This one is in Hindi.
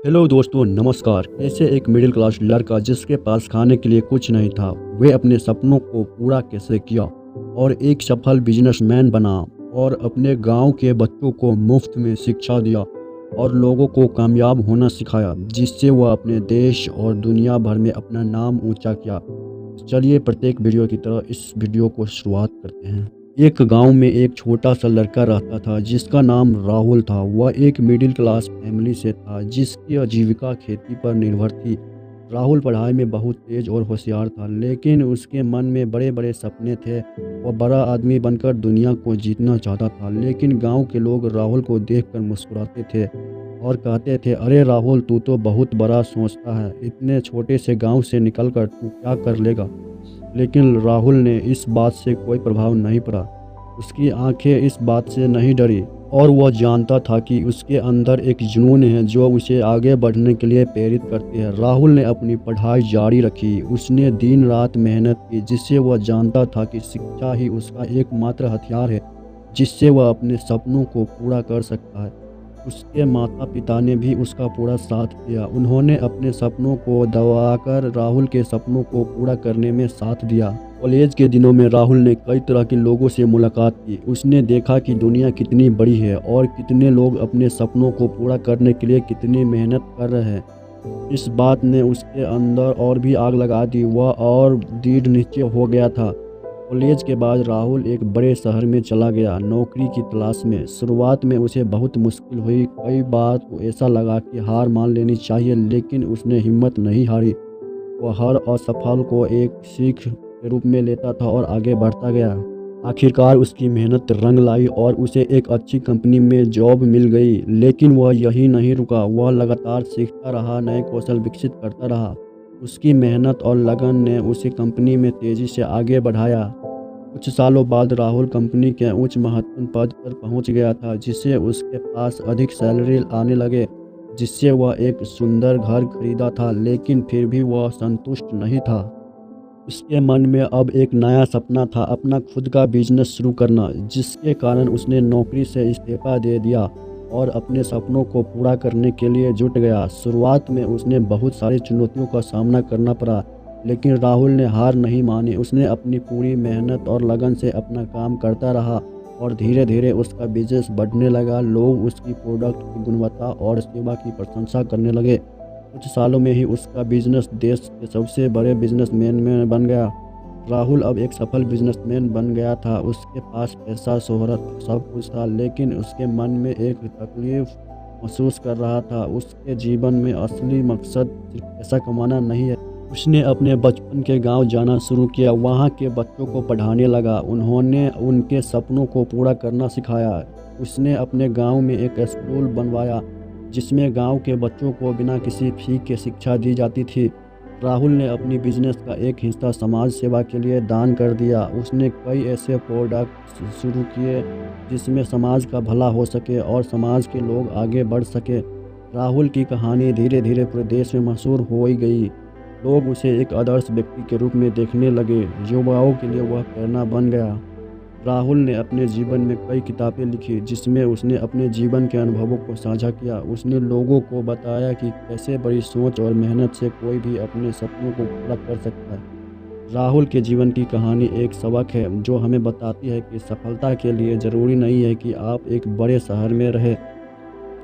हेलो दोस्तों, नमस्कार। कैसे एक मिडिल क्लास लड़का जिसके पास खाने के लिए कुछ नहीं था, वे अपने सपनों को पूरा कैसे किया और एक सफल बिजनेसमैन बना और अपने गांव के बच्चों को मुफ्त में शिक्षा दिया और लोगों को कामयाब होना सिखाया, जिससे वह अपने देश और दुनिया भर में अपना नाम ऊंचा किया। चलिए प्रत्येक वीडियो की तरह इस वीडियो को शुरुआत करते हैं। एक गांव में एक छोटा सा लड़का रहता था जिसका नाम राहुल था। वह एक मिडिल क्लास फैमिली से था जिसकी आजीविका खेती पर निर्भर थी। राहुल पढ़ाई में बहुत तेज और होशियार था, लेकिन उसके मन में बड़े बड़े सपने थे। वह बड़ा आदमी बनकर दुनिया को जीतना चाहता था, लेकिन गांव के लोग राहुल को देखकर मुस्कुराते थे और कहते थे, अरे राहुल, तू तो बहुत बड़ा सोचता है, इतने छोटे से गांव से निकलकर तू क्या कर लेगा। लेकिन राहुल ने इस बात से कोई प्रभाव नहीं पड़ा। उसकी आंखें इस बात से नहीं डरी और वह जानता था कि उसके अंदर एक जुनून है जो उसे आगे बढ़ने के लिए प्रेरित करती है। राहुल ने अपनी पढ़ाई जारी रखी। उसने दिन रात मेहनत की, जिससे वह जानता था कि शिक्षा ही उसका एकमात्र हथियार है जिससे वह अपने सपनों को पूरा कर सकता है। उसके माता पिता ने भी उसका पूरा साथ दिया। उन्होंने अपने सपनों को दबाकर राहुल के सपनों को पूरा करने में साथ दिया। कॉलेज के दिनों में राहुल ने कई तरह के लोगों से मुलाकात की। उसने देखा कि दुनिया कितनी बड़ी है और कितने लोग अपने सपनों को पूरा करने के लिए कितनी मेहनत कर रहे हैं। इस बात ने उसके अंदर और भी आग लगा दी। वह और दृढ़ निश्चय हो गया था। कॉलेज के बाद राहुल एक बड़े शहर में चला गया नौकरी की तलाश में। शुरुआत में उसे बहुत मुश्किल हुई। कई बार तो ऐसा लगा कि हार मान लेनी चाहिए, लेकिन उसने हिम्मत नहीं हारी। वह हर असफल को एक सीख के रूप में लेता था और आगे बढ़ता गया। आखिरकार उसकी मेहनत रंग लाई और उसे एक अच्छी कंपनी में जॉब मिल गई। लेकिन वह यही नहीं रुका। वह लगातार सीखता रहा, नए कौशल विकसित करता रहा। उसकी मेहनत और लगन ने उसे कंपनी में तेज़ी से आगे बढ़ाया। कुछ सालों बाद राहुल कंपनी के उच्च महत्वपूर्ण पद पर पहुंच गया था, जिससे उसके पास अधिक सैलरी आने लगे, जिससे वह एक सुंदर घर खरीदा था। लेकिन फिर भी वह संतुष्ट नहीं था। उसके मन में अब एक नया सपना था, अपना खुद का बिजनेस शुरू करना, जिसके कारण उसने नौकरी से इस्तीफा दे दिया और अपने सपनों को पूरा करने के लिए जुट गया। शुरुआत में उसने बहुत सारी चुनौतियों का सामना करना पड़ा, लेकिन राहुल ने हार नहीं मानी। उसने अपनी पूरी मेहनत और लगन से अपना काम करता रहा और धीरे धीरे उसका बिजनेस बढ़ने लगा। लोग उसकी प्रोडक्ट की गुणवत्ता और सेवा की प्रशंसा करने लगे। कुछ सालों में ही उसका बिजनेस देश के सबसे बड़े बिजनेसमैन में बन गया। राहुल अब एक सफल बिजनेसमैन बन गया था। उसके पास पैसा, शोहरत, सब कुछ था, लेकिन उसके मन में एक तकलीफ महसूस कर रहा था। उसके जीवन में असली मकसद सिर्फ पैसा कमाना नहीं है। उसने अपने बचपन के गांव जाना शुरू किया। वहां के बच्चों को पढ़ाने लगा। उन्होंने उनके सपनों को पूरा करना सिखाया। उसने अपने गांव में एक स्कूल बनवाया जिसमें गांव के बच्चों को बिना किसी फी के शिक्षा दी जाती थी। राहुल ने अपनी बिजनेस का एक हिस्सा समाज सेवा के लिए दान कर दिया। उसने कई ऐसे प्रोडक्ट शुरू किए जिसमें समाज का भला हो सके और समाज के लोग आगे बढ़ सके। राहुल की कहानी धीरे धीरे पूरे देश में मशहूर हो ही गई। लोग उसे एक आदर्श व्यक्ति के रूप में देखने लगे। युवाओं के लिए वह प्रेरणा बन गया। राहुल ने अपने जीवन में कई किताबें लिखी जिसमें उसने अपने जीवन के अनुभवों को साझा किया। उसने लोगों को बताया कि कैसे बड़ी सोच और मेहनत से कोई भी अपने सपनों को पूरा कर सकता है। राहुल के जीवन की कहानी एक सबक है जो हमें बताती है कि सफलता के लिए ज़रूरी नहीं है कि आप एक बड़े शहर में रहें।